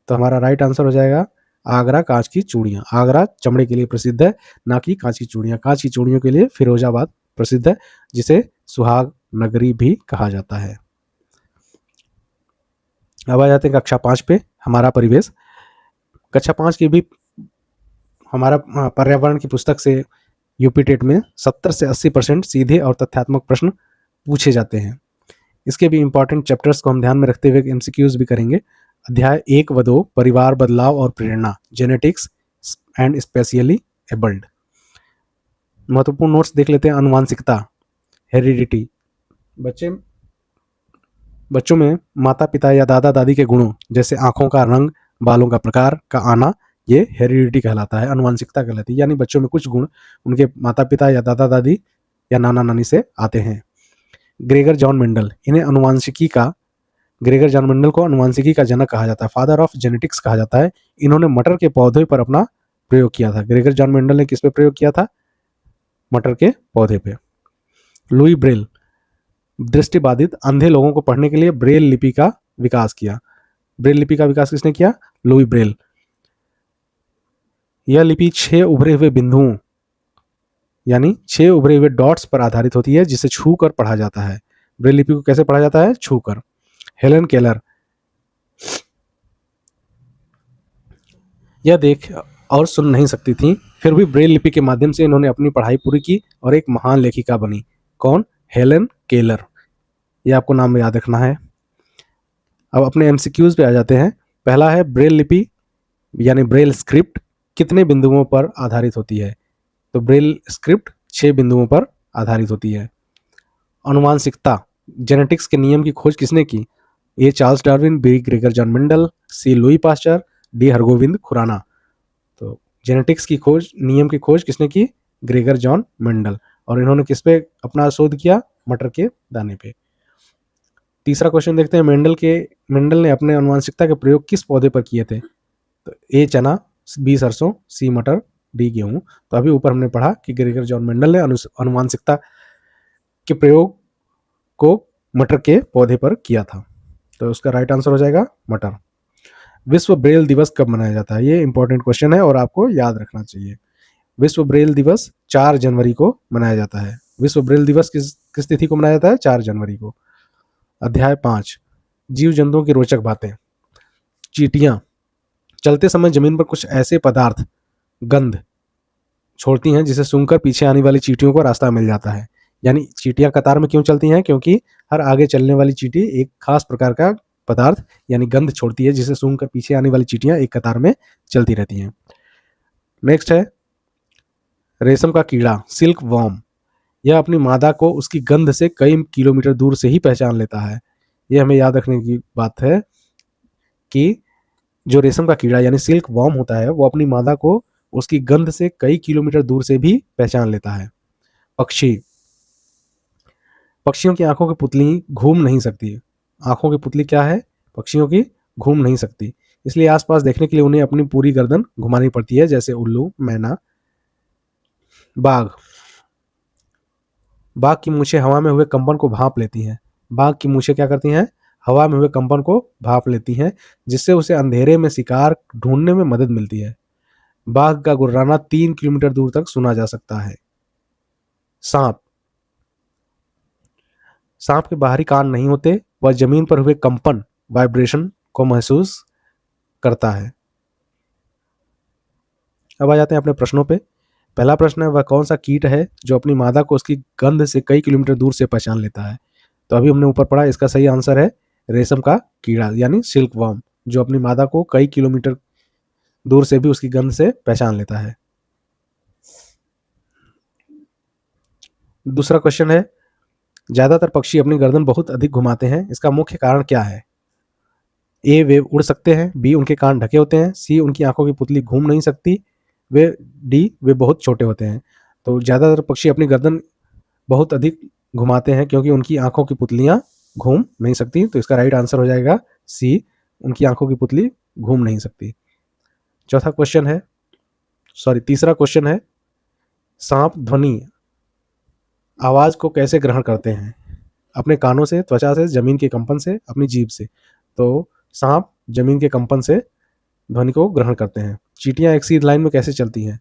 तो हमारा राइट आंसर हो जाएगा आगरा कांच की चूड़ियाँ। आगरा चमड़े के लिए प्रसिद्ध है, ना कि कांच की चूड़ियाँ। कांच की चूड़ियों के लिए फिरोजाबाद प्रसिद्ध है, जिसे सुहाग नगरी भी कहा जाता है। अब आ जाते हैं कक्षा 5 पे, हमारा परिवेश। कक्षा 5 की भी हमारा पर्यावरण की पुस्तक से यूपी टेट में 70 से 80% सीधे और तथ्यात्मक प्रश्न पूछे जाते हैं। इसके भी इंपॉर्टेंट चैप्टर्स को हम ध्यान में रखते हुए एमसीक्यूज भी करेंगे। अध्याय 1 व 2 परिवार, बदलाव और प्रेरणा, जेनेटिक्स एंड स्पेशली एबल्ड। महत्वपूर्ण नोट्स देख लेते हैं। अनुवांशिकता, हेरिडिटी। बच्चों में माता पिता या दादा दादी के गुणों जैसे आंखों का रंग, बालों का प्रकार का आना, ये हेरिडिटी कहलाता है, अनुवांशिकता कहलाती है। यानी बच्चों में कुछ गुण उनके माता पिता या दादा दादी या नाना नानी से आते हैं। ग्रेगर जॉन मेंडल को अनुवांशिकी का जनक कहा जाता है, फादर ऑफ जेनेटिक्स कहा जाता है। इन्होंने मटर के पौधे पर अपना प्रयोग किया था। ग्रेगर जॉन मेंडल ने किस पे प्रयोग किया था? मटर के पौधे पे। लुई ब्रेल, दृष्टिबाधित अंधे लोगों को पढ़ने के लिए ब्रेल लिपि का विकास किया। ब्रेल लिपि का विकास किसने किया? Louis Braille. यह लिपि 6 उभरे हुए बिंदुओं यानी 6 उभरे हुए डॉट्स पर आधारित होती है, जिसे छूकर पढ़ा जाता है। ब्रेल लिपि को कैसे पढ़ा जाता है? छूकर। हेलन केलर, यह देख और सुन नहीं सकती थी, फिर भी ब्रेल लिपि के माध्यम से इन्होंने अपनी पढ़ाई पूरी की और एक महान लेखिका बनी। कौन? Helen Keller. यह आपको नाम याद रखना है। अब अपने एमसीक्यूज पे आ जाते हैं। पहला है, ब्रेल लिपि यानी ब्रेल स्क्रिप्ट कितने बिंदुओं पर आधारित होती है? तो ब्रेल स्क्रिप्ट 6 बिंदुओं पर आधारित होती है। अनुवांशिकता, जेनेटिक्स के नियम की खोज किसने की? A Charles Darwin, B Gregor John Mendel, C Louis Pasteur, D Hargobind Khorana. तो जेनेटिक्स की खोज, नियम की खोज किसने की? Gregor John Mendel. और इन्होंने किस पे अपना शोध किया? मटर के दाने पे। तीसरा क्वेश्चन देखते हैं, मेंडल ने अपने अनुवांशिकता के प्रयोग किस पौधे पर किए थे? तो ए चना, बी सरसों, सी मटर, डी गेहूं। तो अभी ऊपर हमने पढ़ा कि ग्रेगर जॉन मेंडल ने अनुवांशिकता के प्रयोग को मटर के पौधे पर किया था। तो उसका राइट आंसर हो जाएगा मटर। विश्व ब्रेल दिवस कब मनाया जाता है? ये इंपॉर्टेंट क्वेश्चन है और आपको याद रखना चाहिए। विश्व ब्रेल दिवस 4 जनवरी को मनाया जाता है। विश्व ब्रेल दिवस किस तिथि को मनाया जाता है? 4 जनवरी को। अध्याय 5 जीव जंतुओं की रोचक बातें। चींटियां, चलते समय जमीन पर कुछ ऐसे पदार्थ, गंध छोड़ती हैं, जिसे सूंघकर पीछे आने वाली चींटियों को रास्ता मिल जाता है। यानी चींटियां कतार में क्यों चलती हैं? क्योंकि हर आगे चलने वाली चींटी एक खास प्रकार का पदार्थ यानी गंध छोड़ती है, जिसे सूंघकर पीछे आने वाली चींटियां एक कतार में चलती रहती हैं। नेक्स्ट है रेशम का कीड़ा, सिल्क वॉर्म। यह अपनी मादा को उसकी गंध से कई किलोमीटर दूर से ही पहचान लेता है। यह हमें याद रखने की बात है कि जो रेशम का कीड़ा यानी सिल्क वॉर्म होता है, वो अपनी मादा को उसकी गंध से कई किलोमीटर दूर से भी पहचान लेता है। पक्षी, पक्षियों की आंखों की पुतली घूम नहीं सकती। आंखों की पुतली क्या है? पक्षियों की घूम नहीं सकती, इसलिए आसपास देखने के लिए उन्हें अपनी पूरी गर्दन घुमानी पड़ती है, जैसे उल्लू, मैना। बाघ, बाघ की मूछें हवा में हुए कंपन को भांप लेती हैं। बाघ की मूछें क्या करती हैं? हवा में हुए कंपन को भांप लेती हैं, जिससे उसे अंधेरे में शिकार ढूंढने में मदद मिलती है। बाघ का गुर्राना 3 किलोमीटर दूर तक सुना जा सकता है। सांप, सांप के बाहरी कान नहीं होते, वह जमीन पर हुए कंपन वाइब्रेशन को महसूस करता है। अब आ जाते हैं अपने प्रश्नों पे। पहला प्रश्न है, वह कौन सा कीट है जो अपनी मादा को उसकी गंध से कई किलोमीटर दूर से पहचान लेता है? तो अभी हमने ऊपर पढ़ा, इसका सही आंसर है रेशम का कीड़ा यानी सिल्क वर्म, जो अपनी मादा को कई किलोमीटर दूर से भी उसकी गंध से पहचान लेता है। दूसरा क्वेश्चन है, ज्यादातर पक्षी अपनी गर्दन बहुत अधिक घुमाते हैं, इसका मुख्य कारण क्या है? ए, वे उड़ सकते हैं। बी, उनके कान ढके होते हैं। सी, उनकी आंखों की पुतली घूम नहीं सकती। डी, वे बहुत छोटे होते हैं। तो ज्यादातर पक्षी अपनी गर्दन बहुत अधिक घुमाते हैं क्योंकि उनकी आंखों की पुतलियां घूम नहीं सकती। तो इसका राइट आंसर हो जाएगा सी, उनकी आंखों की पुतली घूम नहीं सकती। चौथा क्वेश्चन है, तीसरा क्वेश्चन है, सांप ध्वनि आवाज को कैसे ग्रहण करते हैं? अपने कानों से, त्वचा से, जमीन के कंपन से, अपनी जीभ से। तो सांप जमीन के कंपन से ध्वनि को ग्रहण करते हैं। चींटियां एक सीधी लाइन में कैसे चलती हैं?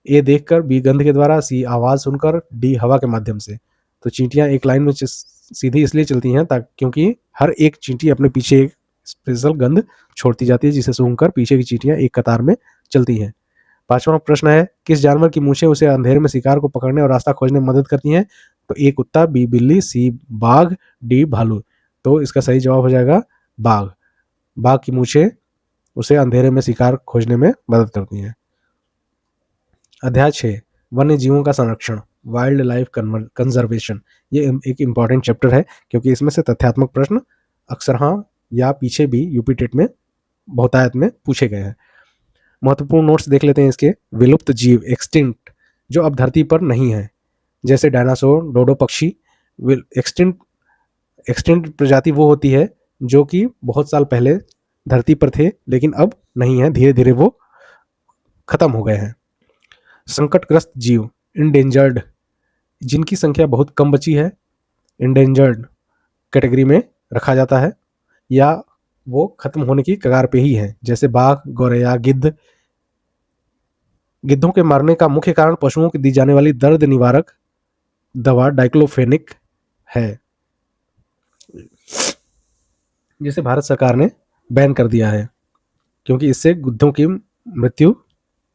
ए, देखकर। बी, गंध के द्वारा। सी, आवाज सुनकर। डी, हवा के माध्यम से। तो चींटियां एक लाइन में सीधी इसलिए चलती हैं ताकि क्योंकि हर एक चींटी अपने पीछे एक स्पेशल गंध छोड़ती जाती है, जिसे सूंघकर पीछे की चींटियां एक कतार में चलती हैं। पांचवा प्रश्न है, किस जानवर की मूछें उसे अंधेरे में शिकार को पकड़ने और रास्ता खोजने में मदद करती हैं? तो ए, कुत्ता। बी, बिल्ली। सी, बाघ। डी, भालू। तो इसका सही जवाब हो जाएगा बाघ। बाघ की मूछें उसे अंधेरे में शिकार खोजने में मदद करती हैं। अध्याय 6, वन्य जीवों का संरक्षण, वाइल्ड लाइफ कंजर्वेशन। ये एक इंपॉर्टेंट चैप्टर है क्योंकि इसमें से तथ्यात्मक प्रश्न अक्सर हाँ या पीछे भी यूपी टेट में बहुतायत में पूछे गए हैं। महत्वपूर्ण नोट्स देख लेते हैं इसके। विलुप्त जीव, एक्सटिंक्ट, जो अब धरती पर नहीं है, जैसे डायनासोर, डोडो पक्षी। एक्सटिंक्ट प्रजाति वो होती है जो कि बहुत साल पहले धरती पर थे लेकिन अब नहीं है, धीरे धीरे वो खत्म हो गए हैं। संकटग्रस्त जीव, इंडेंजर्ड, जिनकी संख्या बहुत कम बची है, इंडेंजर्ड कैटेगरी में रखा जाता है या वो खत्म होने की कगार पे ही है, जैसे बाघ, गौरैया, गिद्ध। गिद्धों के मरने का मुख्य कारण पशुओं को दी जाने वाली दर्द निवारक दवा डाइक्लोफेनिक है, जिसे भारत सरकार ने बैन कर दिया है क्योंकि इससे गिद्धों की मृत्यु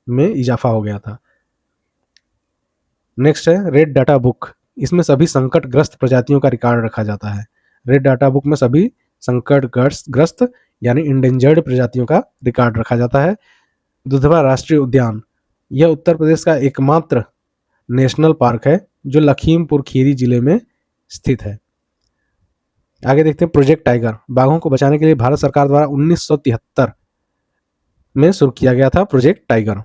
में इजाफा हो गया था। नेक्स्ट है रेड डाटा बुक, इसमें सभी संकटग्रस्त प्रजातियों का रिकॉर्ड रखा जाता है। रेड डाटा बुक में सभी संकटग्रस्त यानी इंडेंजर्ड प्रजातियों का रिकॉर्ड रखा जाता है। दुधवा राष्ट्रीय उद्यान, यह उत्तर प्रदेश का एकमात्र नेशनल पार्क है जो लखीमपुर खीरी जिले में स्थित है। आगे देखते हैं प्रोजेक्ट टाइगर, बाघों को बचाने के लिए भारत सरकार द्वारा 1973 में शुरू किया गया था प्रोजेक्ट टाइगर।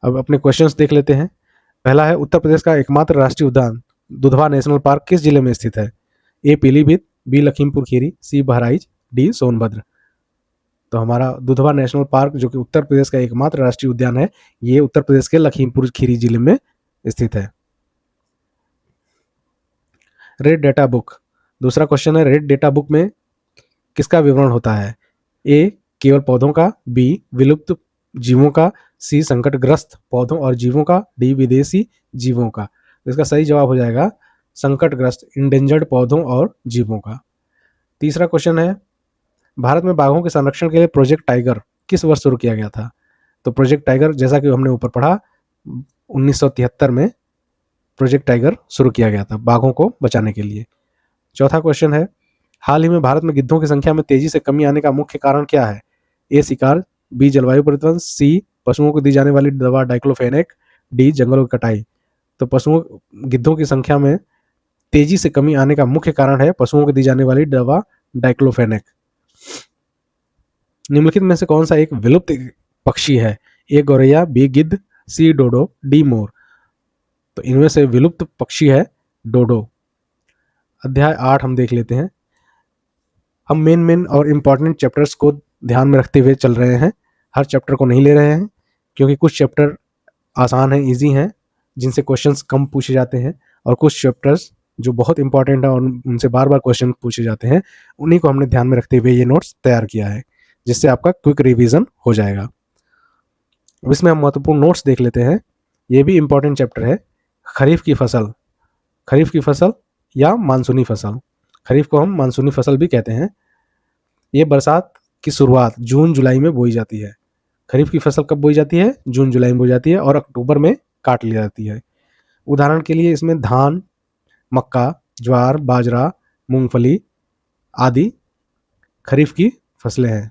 अब अपने क्वेश्चंस देख लेते हैं। पहला है, उत्तर प्रदेश का एकमात्र राष्ट्रीय उद्यान दुधवा नेशनल पार्क किस जिले में स्थित है? ए, पीलीभीत। बी, लखीमपुर खीरी। सी, बहराइच। डी, सोनभद्र। तो हमारा दुधवा नेशनल पार्क जो कि उत्तर प्रदेश का एकमात्र राष्ट्रीय उद्यान है, ये उत्तर प्रदेश के लखीमपुर खीरी जिले में स्थित है। रेड डेटा बुक, दूसरा क्वेश्चन है, रेड डेटा बुक में किसका विवरण होता है? ए, केवल पौधों का। बी, विलुप्त जीवों का। सी, संकटग्रस्त पौधों और जीवों का। डी, विदेशी जीवों का। तो इसका सही जवाब हो जाएगा संकटग्रस्त, इंडेंजर्ड पौधों और जीवों का। तीसरा क्वेश्चन है, भारत में बाघों के संरक्षण के लिए प्रोजेक्ट टाइगर किस वर्ष शुरू किया गया था? तो प्रोजेक्ट टाइगर जैसा कि हमने ऊपर पढ़ा 1973 में प्रोजेक्ट टाइगर शुरू किया गया था बाघों को बचाने के लिए। चौथा क्वेश्चन है, हाल ही में भारत में गिद्धों की संख्या में तेजी से कमी आने का मुख्य कारण क्या है? ए शिकार, बी जलवायु परिवर्तन, सी पशुओं को दी जाने वाली दवा डाइक्लोफेनेक, डी जंगलों की कटाई। तो गिद्धों की संख्या में तेजी से कमी आने का मुख्य कारण है पशुओं को दी जाने वाली दवा डाइक्लोफेनेक। निम्नलिखित में से कौन सा एक विलुप्त पक्षी है? ए गौरैया, बी गिद्ध, सी डोडो, डी मोर। तो इनमें से विलुप्त पक्षी है डोडो। अध्याय 8 हम देख लेते हैं। हम मेन और इम्पॉर्टेंट चैप्टर्स को ध्यान में रखते हुए चल रहे हैं, हर चैप्टर को नहीं ले रहे हैं, क्योंकि कुछ चैप्टर आसान हैं, ईजी हैं, जिनसे क्वेश्चंस कम पूछे जाते हैं, और कुछ चैप्टर्स जो बहुत इंपॉर्टेंट है और उनसे बार बार क्वेश्चन पूछे जाते हैं, उन्हीं को हमने ध्यान में रखते हुए ये नोट्स तैयार किया है, जिससे आपका क्विक रिवीजन हो जाएगा। अब इसमें हम महत्वपूर्ण नोट्स देख लेते हैं। ये भी इंपॉर्टेंट चैप्टर है, खरीफ की फसल। खरीफ की फसल या मानसूनी फसल, खरीफ को हम मानसूनी फसल भी कहते हैं। ये बरसात की शुरुआत जून जुलाई में बोई जाती है। खरीफ की फसल कब बोई जाती है? जून जुलाई में बोई जाती है और अक्टूबर में काट ली जाती है। उदाहरण के लिए इसमें धान, मक्का, ज्वार, बाजरा, मूंगफली आदि खरीफ की फसलें हैं।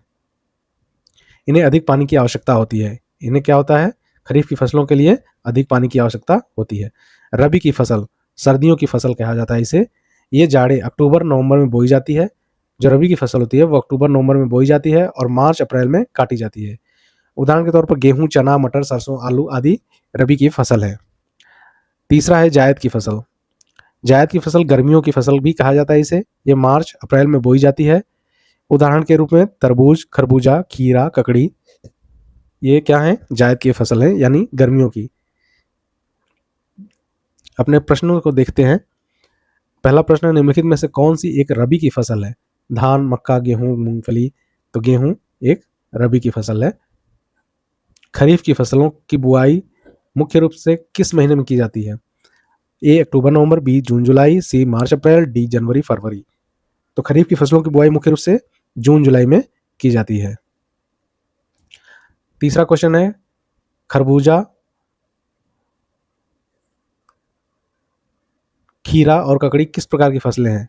इन्हें अधिक पानी की आवश्यकता होती है। इन्हें क्या होता है? खरीफ की फसलों के लिए अधिक पानी की आवश्यकता होती है। रबी की फसल, सर्दियों की फसल कहा जाता है इसे। ये जाड़े अक्टूबर नवंबर में बोई जाती है। जो रबी की फसल होती है वो अक्टूबर नवंबर में बोई जाती है और मार्च अप्रैल में काटी जाती है। उदाहरण के तौर पर गेहूं, चना, मटर, सरसों, आलू आदि रबी की फसल है। तीसरा है जायद की फसल। जायद की फसल गर्मियों की फसल भी कहा जाता है इसे। ये मार्च अप्रैल में बोई जाती है। उदाहरण के रूप में तरबूज, खरबूजा, खीरा, ककड़ी, ये क्या है? जायद की फसल है, यानी गर्मियों की। अपने प्रश्नों को देखते हैं। पहला प्रश्न, निम्नलिखित में से कौन सी एक रबी की फसल है? धान, मक्का, गेहूं, मूंगफली। तो गेहूं एक रबी की फसल है। खरीफ की फसलों की बुआई मुख्य रूप से किस महीने में की जाती है? ए अक्टूबर नवंबर, बी जून जुलाई, सी मार्च अप्रैल, डी जनवरी फरवरी। तो खरीफ की फसलों की बुआई मुख्य रूप से जून जुलाई में की जाती है। तीसरा क्वेश्चन है, खरबूजा, खीरा और ककड़ी किस प्रकार की फसलें हैं?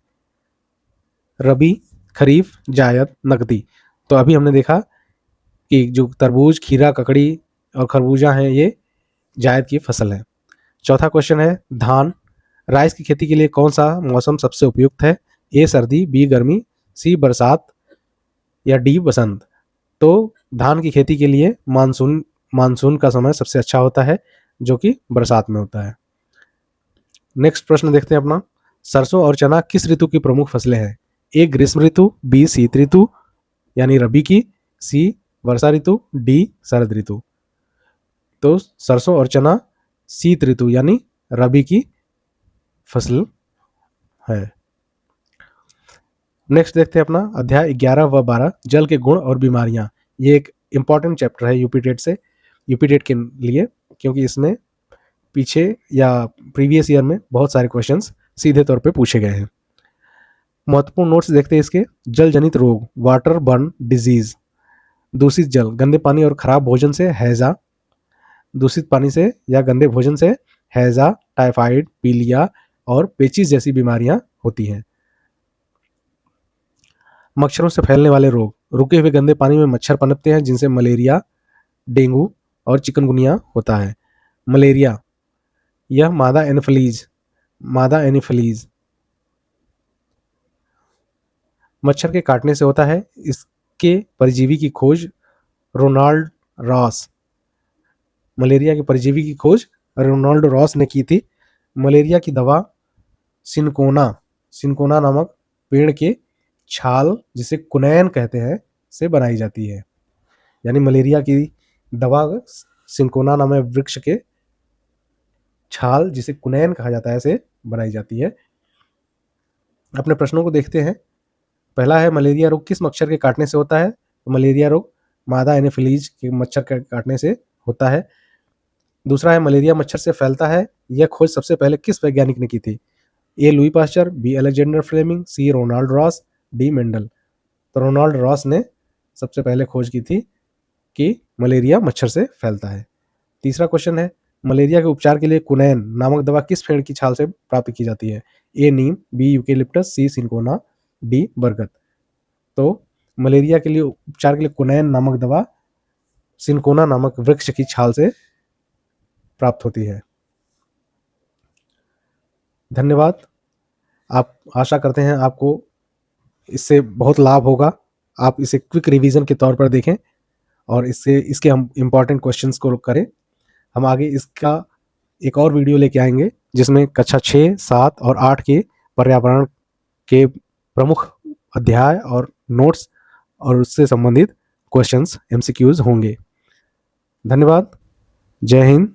रबी, खरीफ, जायद, नकदी। तो अभी हमने देखा कि जो तरबूज, खीरा, ककड़ी और खरबूजा हैं, ये जायद की फसल है। चौथा क्वेश्चन है, धान, राइस की खेती के लिए कौन सा मौसम सबसे उपयुक्त है? ए सर्दी, बी गर्मी, सी बरसात या डी बसंत। तो धान की खेती के लिए मानसून का समय सबसे अच्छा होता है, जो कि बरसात में होता है। नेक्स्ट प्रश्न देखते हैं अपना, सरसों और चना किस ऋतु की प्रमुख फसलें हैं? ए ग्रीष्म ऋतु, बी शीत ऋतु यानी रबी की, सी वर्षा ऋतु, डी शरद ऋतु। तो सरसों और चना शीत ऋतु यानी रबी की फसल है। नेक्स्ट देखते हैं अपना अध्याय 11 व 12, जल के गुण और बीमारियां। ये एक इंपॉर्टेंट चैप्टर है यूपी टेट के लिए, क्योंकि इसमें पीछे या प्रीवियस ईयर में बहुत सारे क्वेश्चंस सीधे तौर पे पूछे गए हैं। महत्वपूर्ण नोट्स देखते हैं इसके। जल जनित रोग, वाटर बर्न डिजीज। दूषित जल, गंदे पानी और खराब भोजन से हैजा। दूषित पानी से या गंदे भोजन से हैजा, टाइफाइड, पीलिया और पेचिस जैसी बीमारियां होती हैं। मच्छरों से फैलने वाले रोग, रुके हुए गंदे पानी में मच्छर पनपते हैं, जिनसे मलेरिया, डेंगू और चिकनगुनिया होता है। मलेरिया, यह मादा एनोफिलीज मच्छर के काटने से होता है। इसके परजीवी की खोज रोनाल्ड रॉस, मलेरिया के परजीवी की खोज रोनाल्ड रॉस ने की थी। मलेरिया की दवा सिनकोना नामक पेड़ के छाल, जिसे कुनैन कहते हैं, से बनाई जाती है। यानी मलेरिया की दवा सिनकोना नामक वृक्ष के छाल, जिसे कुनैन कहा जाता है, से बनाई जाती है। अपने प्रश्नों को देखते हैं। पहला है, मलेरिया रोग किस मच्छर के काटने से होता है? तो मलेरिया रोग मादा एनोफिलीज के मच्छर के काटने से होता है। दूसरा है, मलेरिया मच्छर से फैलता है। यह खोज सबसे पहले किस वैज्ञानिक ने की थी? A Louis Pasteur, B Alexander Fleming, C Ronald Ross, D Mendel. तो रोनाल्ड रॉस ने सबसे पहले खोज की थी कि मलेरिया मच्छर से फैलता है। तीसरा क्वेश्चन है, मलेरिया के उपचार के लिए कुनैन नामक दवा किस पेड़ की छाल से प्राप्त की जाती है? ए नीम, बी यूकेलिप्टस, सी सिनकोना, डी बरगद। तो मलेरिया के लिए उपचार के लिए कुनैन नामक दवा सिनकोना नामक वृक्ष की छाल से प्राप्त होती है। धन्यवाद। आप आशा करते हैं आपको इससे बहुत लाभ होगा। आप इसे क्विक रिवीजन के तौर पर देखें और इसके हम इम्पॉर्टेंट क्वेश्चंस को करें। हम आगे इसका एक और वीडियो लेके आएंगे जिसमें कक्षा 6, 7 और 8 के पर्यावरण के प्रमुख अध्याय और नोट्स और उससे संबंधित क्वेश्चंस MCQs होंगे। धन्यवाद। जय हिंद।